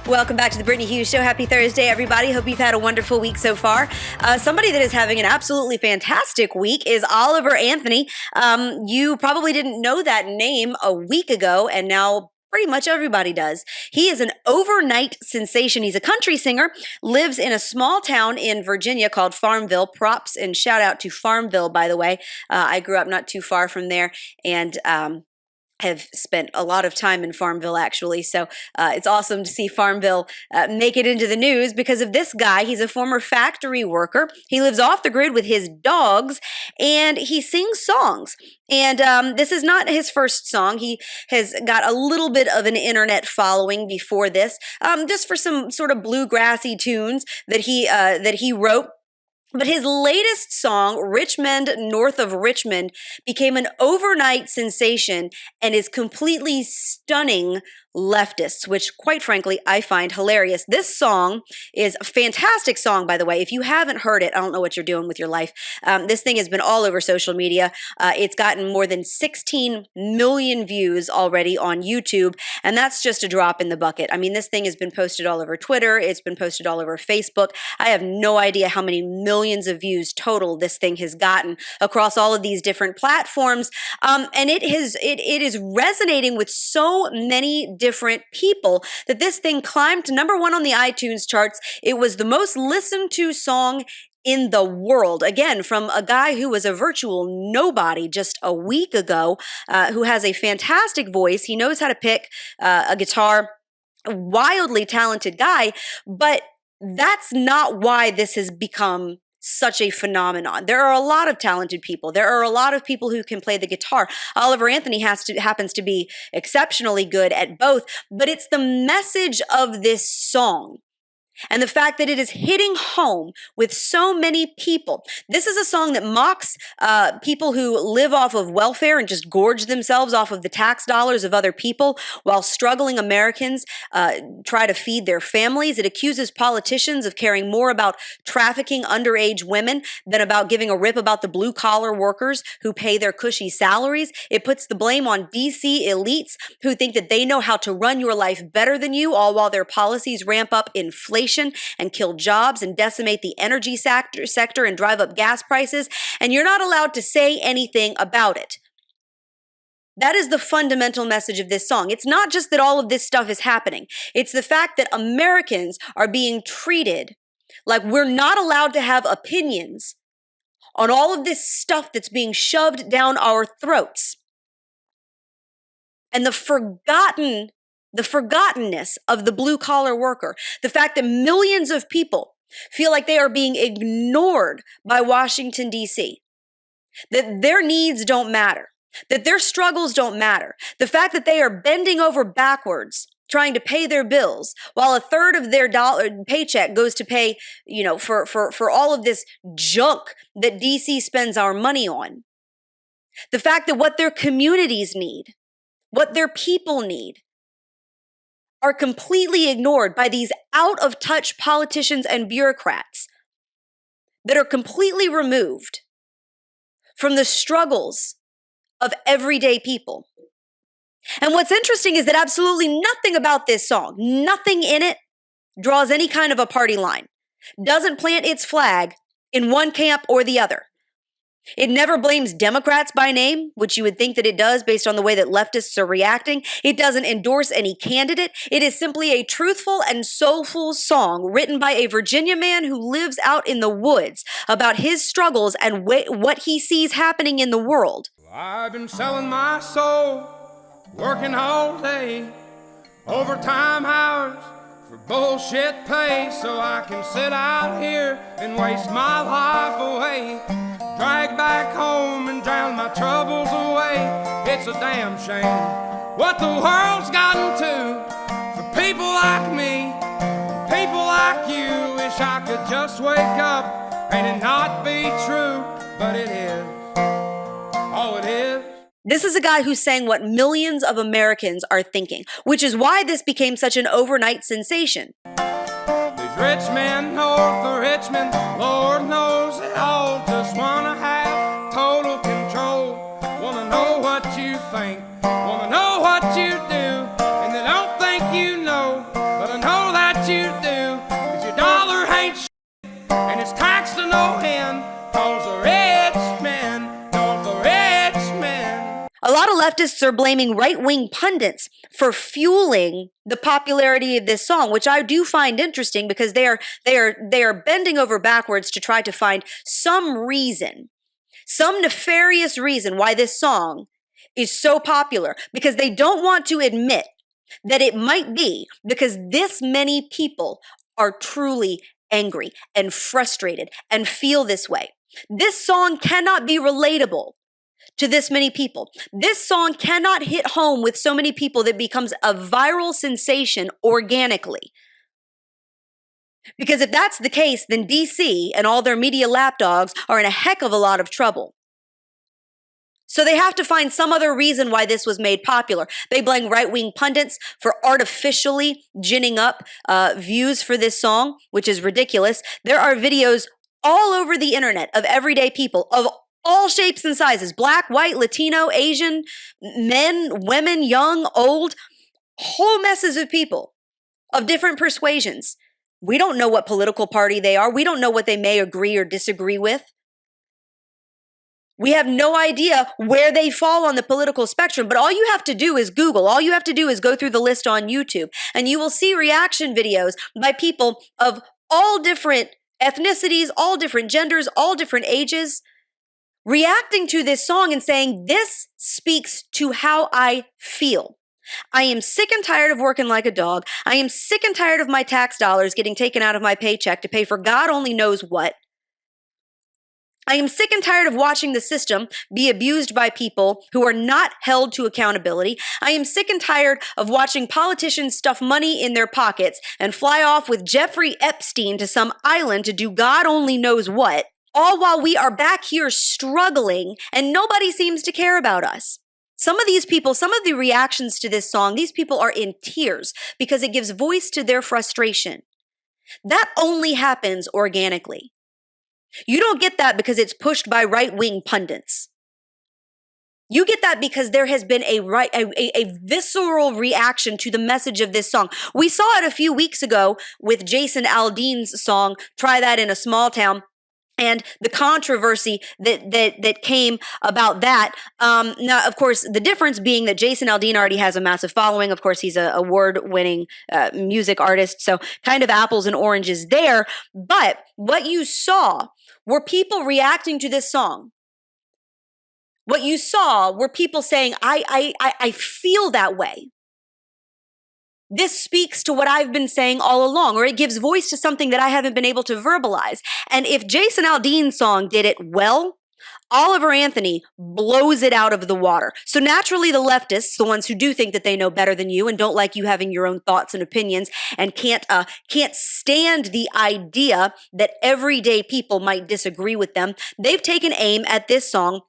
Welcome back to the Brittany Hughes Show. Happy Thursday, everybody. Hope you've had a wonderful week so far. Somebody that is having an absolutely fantastic week is Oliver Anthony. You probably didn't know that name a week ago, and now pretty much everybody does. He is an overnight sensation. He's a country singer, lives in a small town in Virginia called Farmville. Props and shout out to Farmville, by the way. I grew up not too far from there, and have spent a lot of time in Farmville, actually. So it's awesome to see Farmville make it into the news because of this guy. He's a former factory worker. He lives off the grid with his dogs, and he sings songs. And this is not his first song. He has got a little bit of an internet following before this, just for some sort of bluegrassy tunes that he wrote. But his latest song, Richmond, North of Richmond, became an overnight sensation and is completely stunning leftists, which quite frankly, I find hilarious. This song is a fantastic song, by the way. If you haven't heard it, I don't know what you're doing with your life. This thing has been all over social media. It's gotten more than 16 million views already on YouTube, and that's just a drop in the bucket. I mean, this thing has been posted all over Twitter. It's been posted all over Facebook. I have no idea how many millions of views total this thing has gotten across all of these different platforms. And it is resonating with so many different people that this thing climbed to #1 on the iTunes charts. It was the most listened to song in the world. Again, from a guy who was a virtual nobody just a week ago, who has a fantastic voice. He knows how to pick a guitar, a wildly talented guy, but that's not why this has become such a phenomenon. There are a lot of talented people. There are a lot of people who can play the guitar. Oliver Anthony happens to be exceptionally good at both, but it's the message of this song and the fact that it is hitting home with so many people. This is a song that mocks people who live off of welfare and just gorge themselves off of the tax dollars of other people while struggling Americans try to feed their families. It accuses politicians of caring more about trafficking underage women than about giving a rip about the blue-collar workers who pay their cushy salaries. It puts the blame on DC elites who think that they know how to run your life better than you, all while their policies ramp up inflation and kill jobs and decimate the energy sector and drive up gas prices, and you're not allowed to say anything about it. That is the fundamental message of this song. It's not just that all of this stuff is happening. It's the fact that Americans are being treated like we're not allowed to have opinions on all of this stuff that's being shoved down our throats. And the forgottenness of the blue-collar worker, the fact that millions of people feel like they are being ignored by Washington, D.C., that their needs don't matter, that their struggles don't matter, the fact that they are bending over backwards trying to pay their bills while a third of their paycheck goes to pay, for all of this junk that D.C. spends our money on, the fact that what their communities need, what their people need, are completely ignored by these out-of-touch politicians and bureaucrats that are completely removed from the struggles of everyday people. And what's interesting is that absolutely nothing about this song, nothing in it, draws any kind of a party line, doesn't plant its flag in one camp or the other. It never blames Democrats by name, which you would think that it does based on the way that leftists are reacting. It doesn't endorse any candidate. It is simply a truthful and soulful song written by a Virginia man who lives out in the woods about his struggles and what he sees happening in the world. I've been selling my soul, working all day, overtime hours for bullshit pay, so I can sit out here and waste my life away. Drag back home and drown my troubles away. It's a damn shame what the world's gotten to for people like me, people like you. Wish I could just wake up and it not be true, but it is. Oh, it is. This is a guy who's saying what millions of Americans are thinking, which is why this became such an overnight sensation. These rich men north of Richmond, Lord knows they all just wanna have total control. Wanna know what you think, wanna know what you do, and they don't think you know, but I know that leftists are blaming right-wing pundits for fueling the popularity of this song, which I do find interesting because they are bending over backwards to try to find some reason, some nefarious reason why this song is so popular, because they don't want to admit that it might be because this many people are truly angry and frustrated and feel this way. This song cannot be relatable to this many people. This song cannot hit home with so many people that becomes a viral sensation organically. Because if that's the case, then DC and all their media lapdogs are in a heck of a lot of trouble. So they have to find some other reason why this was made popular. They blame right-wing pundits for artificially ginning up views for this song, which is ridiculous. There are videos all over the internet of everyday people of all shapes and sizes, black, white, Latino, Asian, men, women, young, old, whole messes of people of different persuasions. We don't know what political party they are. We don't know what they may agree or disagree with. We have no idea where they fall on the political spectrum, but all you have to do is Google. All you have to do is go through the list on YouTube, and you will see reaction videos by people of all different ethnicities, all different genders, all different ages, reacting to this song and saying, this speaks to how I feel. I am sick and tired of working like a dog. I am sick and tired of my tax dollars getting taken out of my paycheck to pay for God only knows what. I am sick and tired of watching the system be abused by people who are not held to accountability. I am sick and tired of watching politicians stuff money in their pockets and fly off with Jeffrey Epstein to some island to do God only knows what, all while we are back here struggling and nobody seems to care about us. Some of these people, some of the reactions to this song, these people are in tears because it gives voice to their frustration. That only happens organically. You don't get that because it's pushed by right-wing pundits. You get that because there has been a visceral reaction to the message of this song. We saw it a few weeks ago with Jason Aldean's song, Try That in a Small Town, and the controversy that came about that. Now, of course, the difference being that Jason Aldean already has a massive following. Of course, he's an award-winning music artist, so kind of apples and oranges there. But what you saw were people reacting to this song. What you saw were people saying, I feel that way. This speaks to what I've been saying all along, or it gives voice to something that I haven't been able to verbalize. And if Jason Aldean's song did it well, Oliver Anthony blows it out of the water. So naturally the leftists, the ones who do think that they know better than you and don't like you having your own thoughts and opinions and can't stand the idea that everyday people might disagree with them, they've taken aim at this song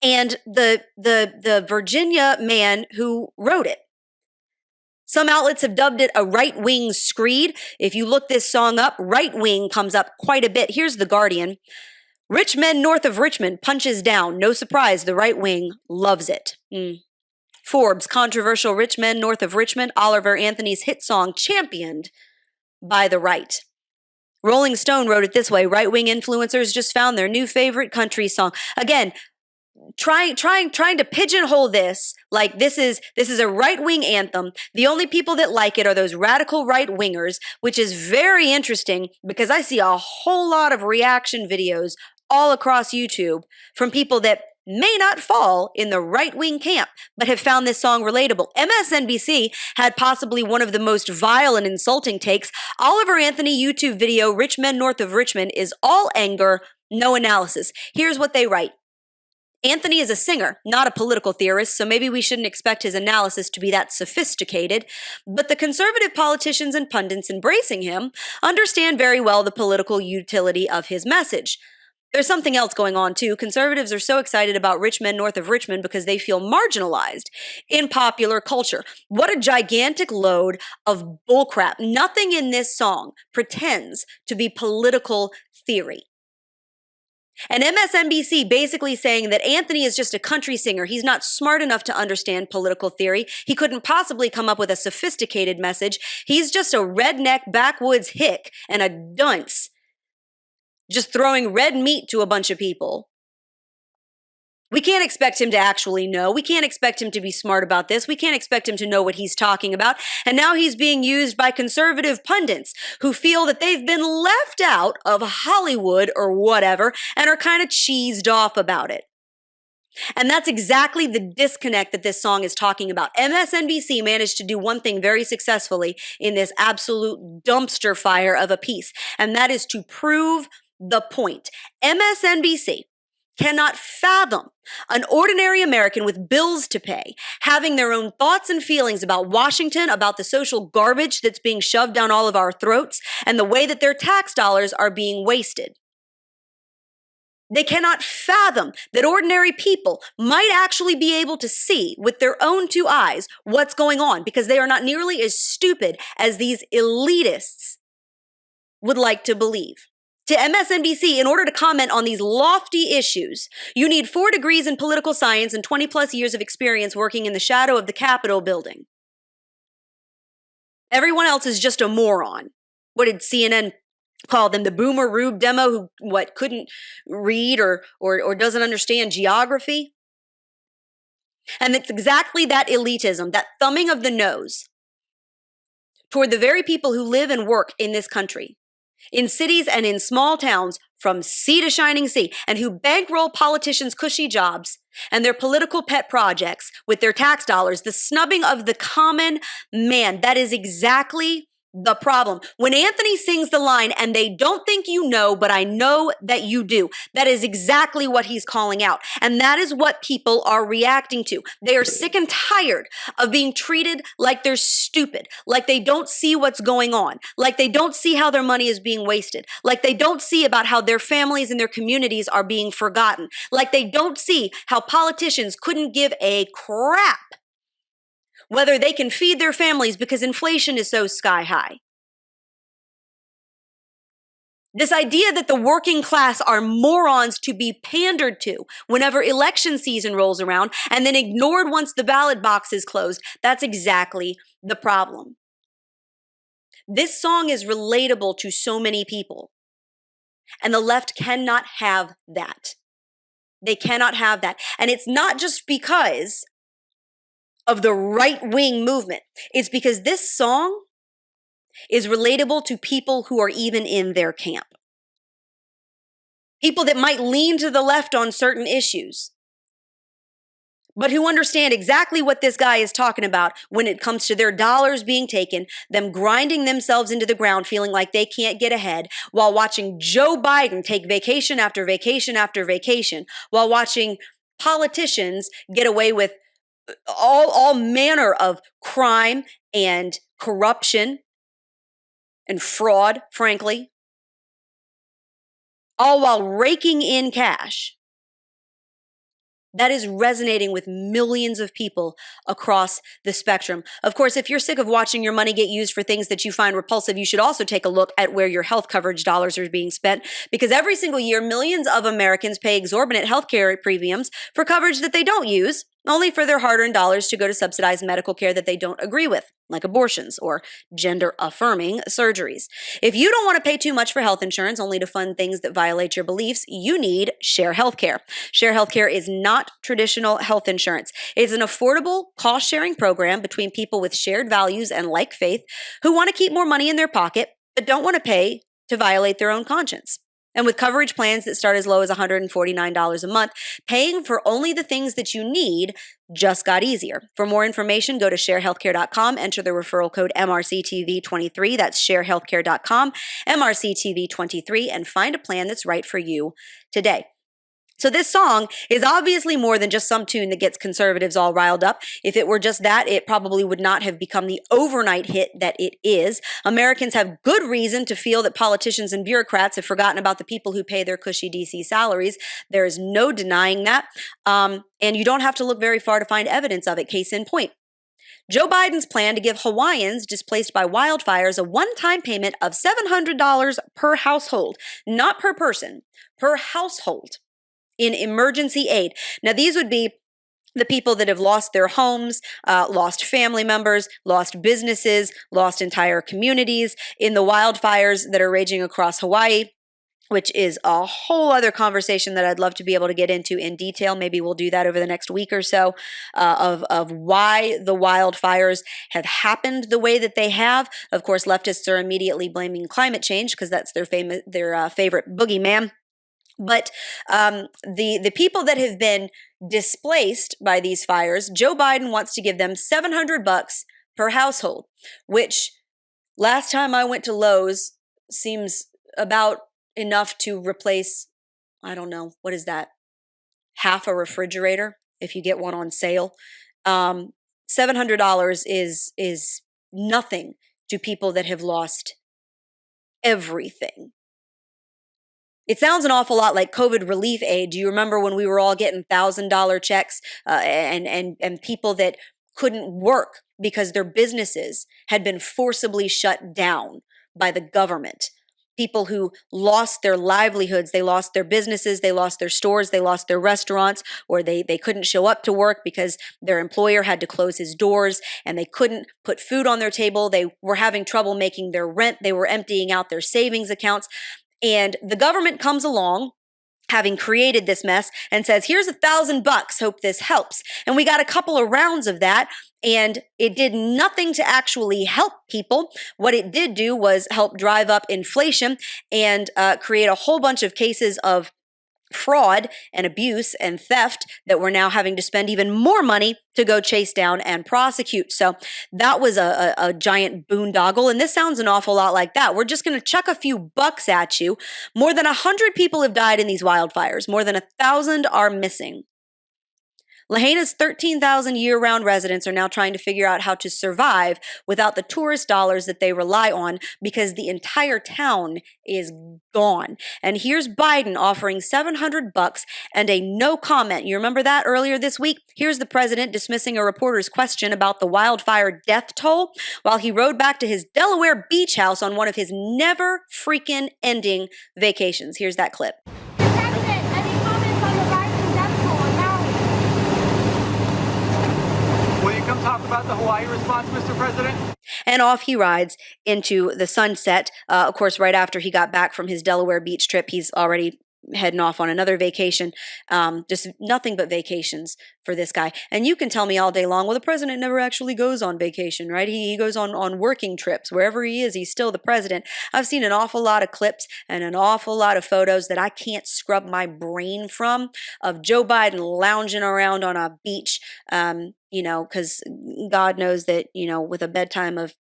and the Virginia man who wrote it. Some outlets have dubbed it a right-wing screed. If you look this song up, right-wing comes up quite a bit. Here's The Guardian. Rich men north of Richmond punches down. No surprise, the right wing loves it. Forbes, controversial rich men north of Richmond. Oliver Anthony's hit song championed by the right. Rolling Stone wrote it this way. Right-wing influencers just found their new favorite country song. Again, trying to pigeonhole this like this is a right-wing anthem. The only people that like it are those radical right-wingers, which is very interesting because I see a whole lot of reaction videos all across YouTube from people that may not fall in the right-wing camp, but have found this song relatable. MSNBC had possibly one of the most vile and insulting takes. Oliver Anthony YouTube video, Rich Men North of Richmond, is all anger, no analysis. Here's what they write. Anthony is a singer, not a political theorist, so maybe we shouldn't expect his analysis to be that sophisticated. But the conservative politicians and pundits embracing him understand very well the political utility of his message. There's something else going on, too. Conservatives are so excited about rich men north of Richmond because they feel marginalized in popular culture. What a gigantic load of bullcrap. Nothing in this song pretends to be political theory. And MSNBC basically saying that Anthony is just a country singer. He's not smart enough to understand political theory. He couldn't possibly come up with a sophisticated message. He's just a redneck backwoods hick and a dunce, just throwing red meat to a bunch of people. We can't expect him to actually know. We can't expect him to be smart about this. We can't expect him to know what he's talking about. And now he's being used by conservative pundits who feel that they've been left out of Hollywood or whatever and are kind of cheesed off about it. And that's exactly the disconnect that this song is talking about. MSNBC managed to do one thing very successfully in this absolute dumpster fire of a piece, and that is to prove the point. MSNBC cannot fathom an ordinary American with bills to pay having their own thoughts and feelings about Washington, about the social garbage that's being shoved down all of our throats, and the way that their tax dollars are being wasted. They cannot fathom that ordinary people might actually be able to see with their own two eyes what's going on, because they are not nearly as stupid as these elitists would like to believe. To MSNBC, in order to comment on these lofty issues, you need 4 degrees in political science and 20 plus years of experience working in the shadow of the Capitol building. Everyone else is just a moron. What did CNN call them? The boomer rube demo who couldn't read or doesn't understand geography? And it's exactly that elitism, that thumbing of the nose toward the very people who live and work in this country, in cities and in small towns from sea to shining sea, and who bankroll politicians' cushy jobs and their political pet projects with their tax dollars, the snubbing of the common man. That is exactly the problem. When Anthony sings the line, "and they don't think you know, but I know that you do," that is exactly what he's calling out. And that is what people are reacting to. They are sick and tired of being treated like they're stupid, like they don't see what's going on, like they don't see how their money is being wasted, like they don't see about how their families and their communities are being forgotten, like they don't see how politicians couldn't give a crap whether they can feed their families because inflation is so sky high. This idea that the working class are morons to be pandered to whenever election season rolls around and then ignored once the ballot box is closed, that's exactly the problem. This song is relatable to so many people, and the left cannot have that. They cannot have that. And it's not just because of the right-wing movement. It's because this song is relatable to people who are even in their camp. People that might lean to the left on certain issues, but who understand exactly what this guy is talking about when it comes to their dollars being taken, them grinding themselves into the ground, feeling like they can't get ahead, while watching Joe Biden take vacation after vacation after vacation, while watching politicians get away with all manner of crime and corruption and fraud, frankly, all while raking in cash. That is resonating with millions of people across the spectrum. Of course, if you're sick of watching your money get used for things that you find repulsive, you should also take a look at where your health coverage dollars are being spent, because every single year, millions of Americans pay exorbitant healthcare premiums for coverage that they don't use, only for their hard-earned dollars to go to subsidized medical care that they don't agree with, like abortions or gender-affirming surgeries. If you don't want to pay too much for health insurance only to fund things that violate your beliefs, you need Share Healthcare. Share Healthcare is not traditional health insurance. It's an affordable, cost-sharing program between people with shared values and like faith who want to keep more money in their pocket but don't want to pay to violate their own conscience. And with coverage plans that start as low as $149 a month, paying for only the things that you need just got easier. For more information, go to sharehealthcare.com, enter the referral code MRCTV23, that's sharehealthcare.com, MRCTV23, and find a plan that's right for you today. So this song is obviously more than just some tune that gets conservatives all riled up. If it were just that, it probably would not have become the overnight hit that it is. Americans have good reason to feel that politicians and bureaucrats have forgotten about the people who pay their cushy DC salaries. There is no denying that. And you don't have to look very far to find evidence of it. Case in point. Joe Biden's plan to give Hawaiians displaced by wildfires a one-time payment of $700 per household, not per person, per household, in emergency aid. Now, these would be the people that have lost their homes, lost family members, lost businesses, lost entire communities in the wildfires that are raging across Hawaii. which is a whole other conversation that I'd love to be able to get into in detail. Maybe we'll do that over the next week or so, of why the wildfires have happened the way that they have. Of course, leftists are immediately blaming climate change because that's their favorite boogeyman. But the people that have been displaced by these fires, Joe Biden wants to give them $700 per household, which last time I went to Lowe's seems about enough to replace, I don't know, what is that? Half a refrigerator if you get one on sale. $700 is nothing to people that have lost everything. It sounds an awful lot like COVID relief aid. Do you remember when we were all getting $1,000 checks and people that couldn't work because their businesses had been forcibly shut down by the government? People who lost their livelihoods, they lost their businesses, they lost their stores, they lost their restaurants, or they couldn't show up to work because their employer had to close his doors and they couldn't put food on their table. They were having trouble making their rent. They were emptying out their savings accounts. And the government comes along, having created this mess, and says, here's $1,000, hope this helps. And we got a couple of rounds of that, and it did nothing to actually help people. What it did do was help drive up inflation and create a whole bunch of cases of fraud and abuse and theft that we're now having to spend even more money to go chase down and prosecute. So that was a giant boondoggle. And this sounds an awful lot like that. We're just going to chuck a few bucks at you. More than 100 people have died in these wildfires. More than 1,000 are missing. Lahaina's 13,000 year-round residents are now trying to figure out how to survive without the tourist dollars that they rely on because the entire town is gone. And here's Biden offering $700 and a no comment. You remember that earlier this week? Here's the president dismissing a reporter's question about the wildfire death toll while he rode back to his Delaware beach house on one of his never freaking ending vacations. Here's that clip. Come talk about the Hawaii response, Mr. President? And off he rides into the sunset. Of course, right after he got back from his Delaware beach trip, he's already heading off on another vacation. Just nothing but vacations for this guy. And you can tell me all day long, well, the president never actually goes on vacation, right? He goes on working trips. Wherever he is, he's still the president. I've seen an awful lot of clips and an awful lot of photos that I can't scrub my brain from of Joe Biden lounging around on a beach, because God knows that, with a bedtime of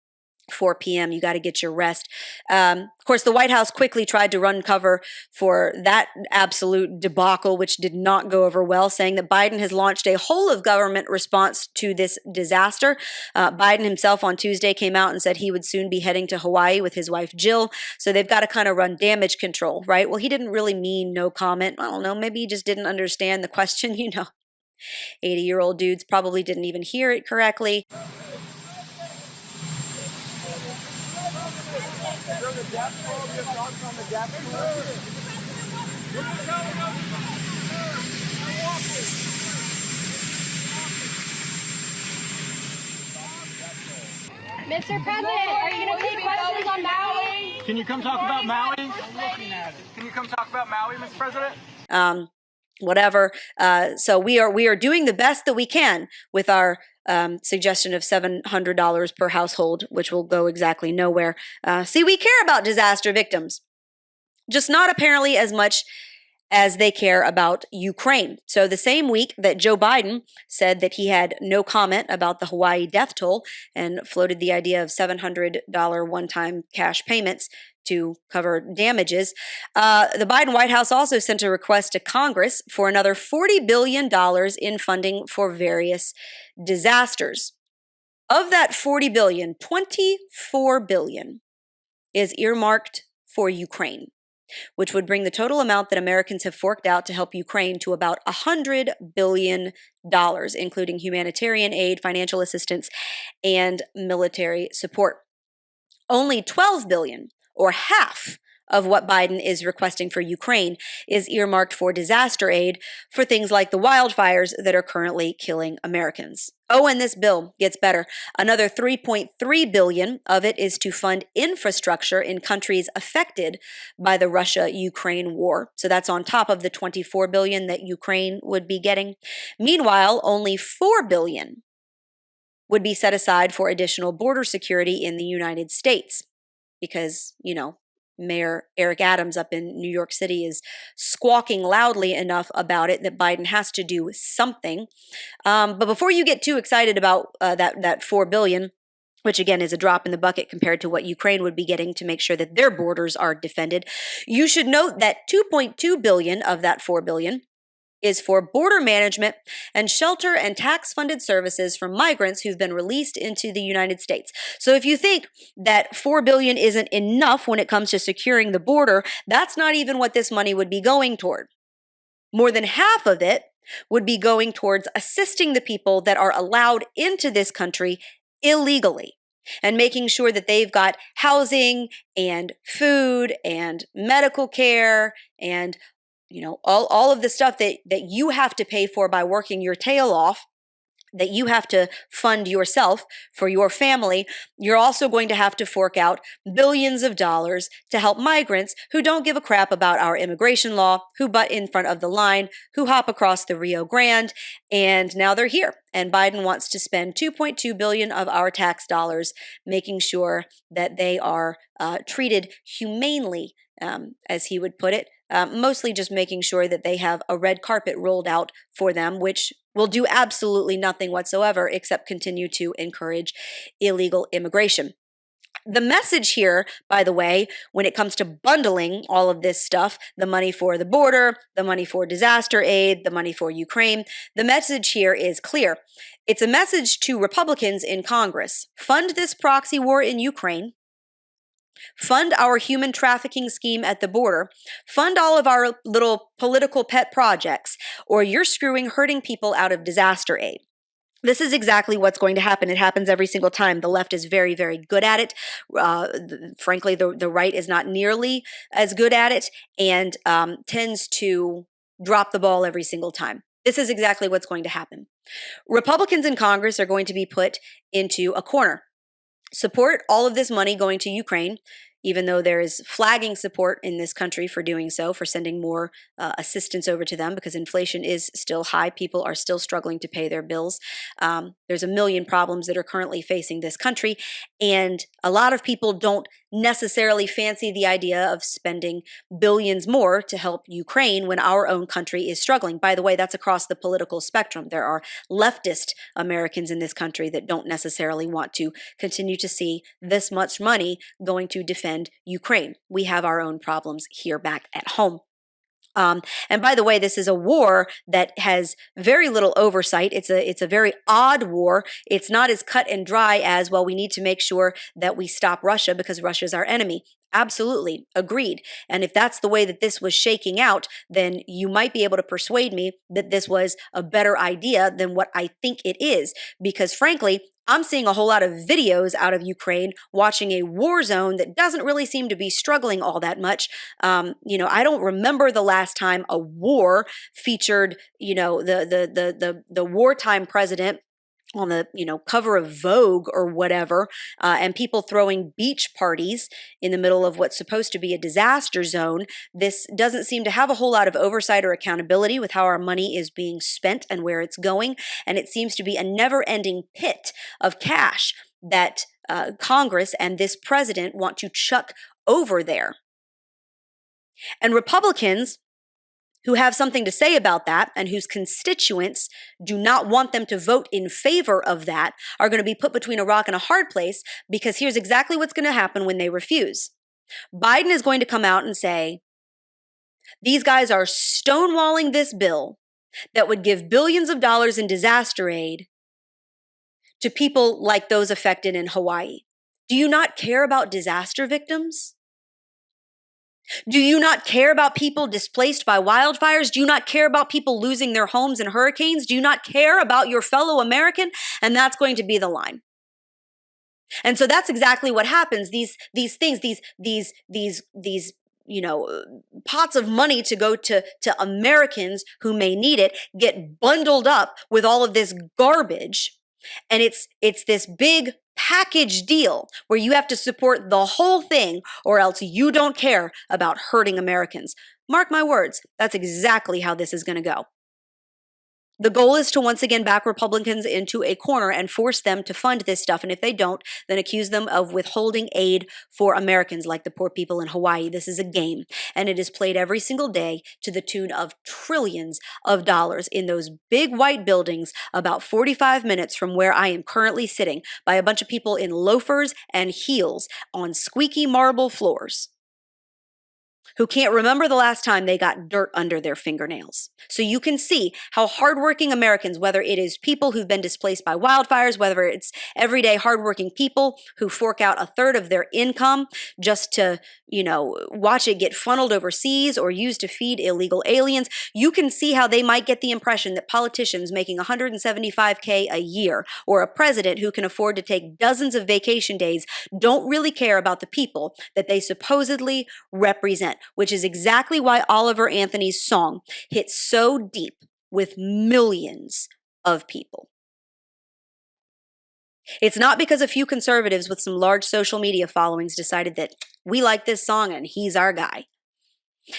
4 p.m. you got to get your rest. Of course, the White House quickly tried to run cover for that absolute debacle, which did not go over well, saying that Biden has launched a whole of government response to this disaster. Biden himself on Tuesday came out and said he would soon be heading to Hawaii with his wife, Jill. So they've got to kind of run damage control, right? Well, he didn't really mean no comment. I don't know. Maybe he just didn't understand the question. 80-year-old dudes probably didn't even hear it correctly. Mr. President, are you going to take questions on Maui? Can you come talk about Maui? Can you come talk about Maui, Mr. President? Whatever. So we are doing the best that we can with our suggestion of $700 per household, which will go exactly nowhere. See, we care about disaster victims, just not apparently as much as they care about Ukraine. So the same week that Joe Biden said that he had no comment about the Hawaii death toll and floated the idea of $700 one-time cash payments to cover damages, the Biden White House also sent a request to Congress for another $40 billion in funding for various disasters. Of that $40 billion, $24 billion is earmarked for Ukraine, which would bring the total amount that Americans have forked out to help Ukraine to about $100 billion, including humanitarian aid, financial assistance, and military support. Only $12 billion, or half of what Biden is requesting for Ukraine is earmarked for disaster aid for things like the wildfires that are currently killing Americans. Oh, and this bill gets better. Another $3.3 billion of it is to fund infrastructure in countries affected by the Russia-Ukraine war. So that's on top of the $24 billion that Ukraine would be getting. Meanwhile, only $4 billion would be set aside for additional border security in the United States because, Mayor Eric Adams up in New York City is squawking loudly enough about it that Biden has to do something. But before you get too excited about that $4 billion, which again is a drop in the bucket compared to what Ukraine would be getting to make sure that their borders are defended, you should note that $2.2 billion of that $4 billion is for border management and shelter and tax-funded services for migrants who've been released into the United States. So if you think that $4 billion isn't enough when it comes to securing the border, that's not even what this money would be going toward. More than half of it would be going towards assisting the people that are allowed into this country illegally and making sure that they've got housing and food and medical care and all of the stuff that you have to pay for by working your tail off, that you have to fund yourself for your family. You're also going to have to fork out billions of dollars to help migrants who don't give a crap about our immigration law, who butt in front of the line, who hop across the Rio Grande, and now they're here. And Biden wants to spend $2.2 billion of our tax dollars making sure that they are treated humanely, as he would put it. Mostly just making sure that they have a red carpet rolled out for them, which will do absolutely nothing whatsoever except continue to encourage illegal immigration. The message here, by the way, when it comes to bundling all of this stuff, the money for the border, the money for disaster aid, the money for Ukraine, the message here is clear. It's a message to Republicans in Congress. Fund this proxy war in Ukraine. Fund our human trafficking scheme at the border. Fund all of our little political pet projects, or you're hurting people out of disaster aid. This is exactly what's going to happen. It happens every single time. The left is very, very good at it. Frankly, the right is not nearly as good at it and tends to drop the ball every single time. This is exactly what's going to happen. Republicans in Congress are going to be put into a corner. Support all of this money going to Ukraine, even though there is flagging support in this country for doing so, for sending more assistance over to them because inflation is still high. People are still struggling to pay their bills. There's a million problems that are currently facing this country, and a lot of people don't necessarily fancy the idea of spending billions more to help Ukraine when our own country is struggling. By the way, that's across the political spectrum. There are leftist Americans in this country that don't necessarily want to continue to see this much money going to defend Ukraine. We have our own problems here back at home. And by the way, this is a war that has very little oversight. It's a very odd war. It's not as cut and dry as, well, we need to make sure that we stop Russia because Russia's our enemy. Absolutely. Agreed. And if that's the way that this was shaking out, then you might be able to persuade me that this was a better idea than what I think it is. Because frankly, I'm seeing a whole lot of videos out of Ukraine, watching a war zone that doesn't really seem to be struggling all that much. I don't remember the last time a war featured, the wartime president on the cover of Vogue or whatever, and people throwing beach parties in the middle of what's supposed to be a disaster zone. This doesn't seem to have a whole lot of oversight or accountability with how our money is being spent and where it's going, and it seems to be a never-ending pit of cash that Congress and this president want to chuck over there. And Republicans who have something to say about that and whose constituents do not want them to vote in favor of that are going to be put between a rock and a hard place, because here's exactly what's going to happen when they refuse. Biden is going to come out and say, these guys are stonewalling this bill that would give billions of dollars in disaster aid to people like those affected in Hawaii. Do you not care about disaster victims? Do you not care about people displaced by wildfires? Do you not care about people losing their homes in hurricanes? Do you not care about your fellow American? And that's going to be the line. And so that's exactly what happens. These things, these pots of money to go to Americans who may need it get bundled up with all of this garbage. And it's this big package deal where you have to support the whole thing or else you don't care about hurting Americans. Mark my words, that's exactly how this is going to go. The goal is to once again back Republicans into a corner and force them to fund this stuff. And if they don't, then accuse them of withholding aid for Americans like the poor people in Hawaii. This is a game, and it is played every single day to the tune of trillions of dollars in those big white buildings about 45 minutes from where I am currently sitting by a bunch of people in loafers and heels on squeaky marble floors who can't remember the last time they got dirt under their fingernails. So you can see how hardworking Americans, whether it is people who've been displaced by wildfires, whether it's everyday hardworking people who fork out a third of their income just to, watch it get funneled overseas or used to feed illegal aliens, you can see how they might get the impression that politicians making $175K a year or a president who can afford to take dozens of vacation days don't really care about the people that they supposedly represent, which is exactly why Oliver Anthony's song hit so deep with millions of people. It's not because a few conservatives with some large social media followings decided that we like this song and he's our guy.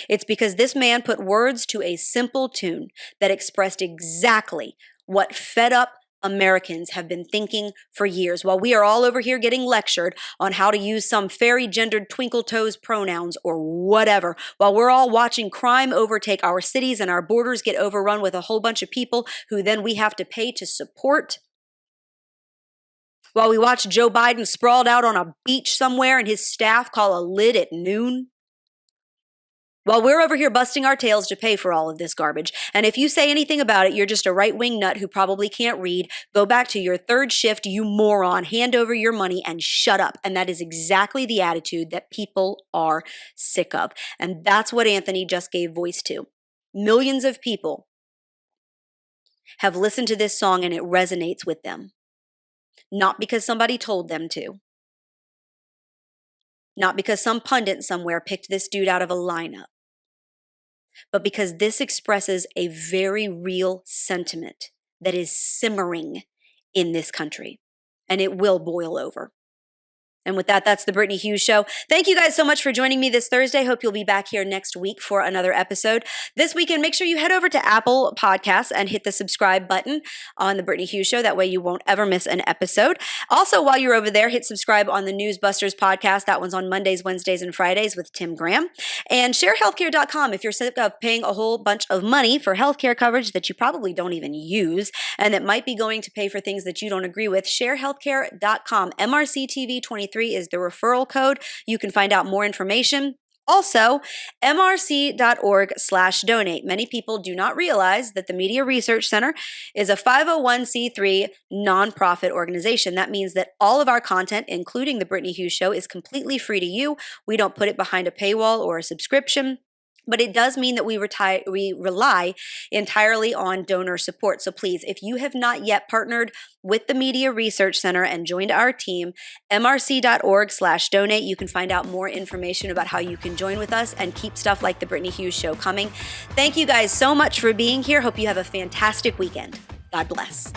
It's because this man put words to a simple tune that expressed exactly what fed up Americans have been thinking for years, while we are all over here getting lectured on how to use some fairy gendered twinkle toes pronouns or whatever, while we're all watching crime overtake our cities and our borders get overrun with a whole bunch of people who then we have to pay to support. While we watch Joe Biden sprawled out on a beach somewhere and his staff call a lid at noon. While we're over here busting our tails to pay for all of this garbage. And if you say anything about it, you're just a right-wing nut who probably can't read. Go back to your third shift, you moron. Hand over your money and shut up. And that is exactly the attitude that people are sick of. And that's what Anthony just gave voice to. Millions of people have listened to this song and it resonates with them. Not because somebody told them to. Not because some pundit somewhere picked this dude out of a lineup. But because this expresses a very real sentiment that is simmering in this country. And it will boil over. And with that, that's the Brittany Hughes Show. Thank you guys so much for joining me this Thursday. Hope you'll be back here next week for another episode. This weekend, make sure you head over to Apple Podcasts and hit the subscribe button on the Brittany Hughes Show. That way you won't ever miss an episode. Also, while you're over there, hit subscribe on the Newsbusters podcast. That one's on Mondays, Wednesdays, and Fridays with Tim Graham. And sharehealthcare.com if you're sick of paying a whole bunch of money for healthcare coverage that you probably don't even use and that might be going to pay for things that you don't agree with. Sharehealthcare.com. MRCTV 23 is the referral code. You can find out more information. Also, MRC.org/donate. Many people do not realize that the Media Research Center is a 501c3 nonprofit organization. That means that all of our content, including the Brittany Hughes Show, is completely free to you. We don't put it behind a paywall or a subscription. But it does mean that we rely entirely on donor support. So please, if you have not yet partnered with the Media Research Center and joined our team, MRC.org/donate. You can find out more information about how you can join with us and keep stuff like the Brittany Hughes Show coming. Thank you guys so much for being here. Hope you have a fantastic weekend. God bless.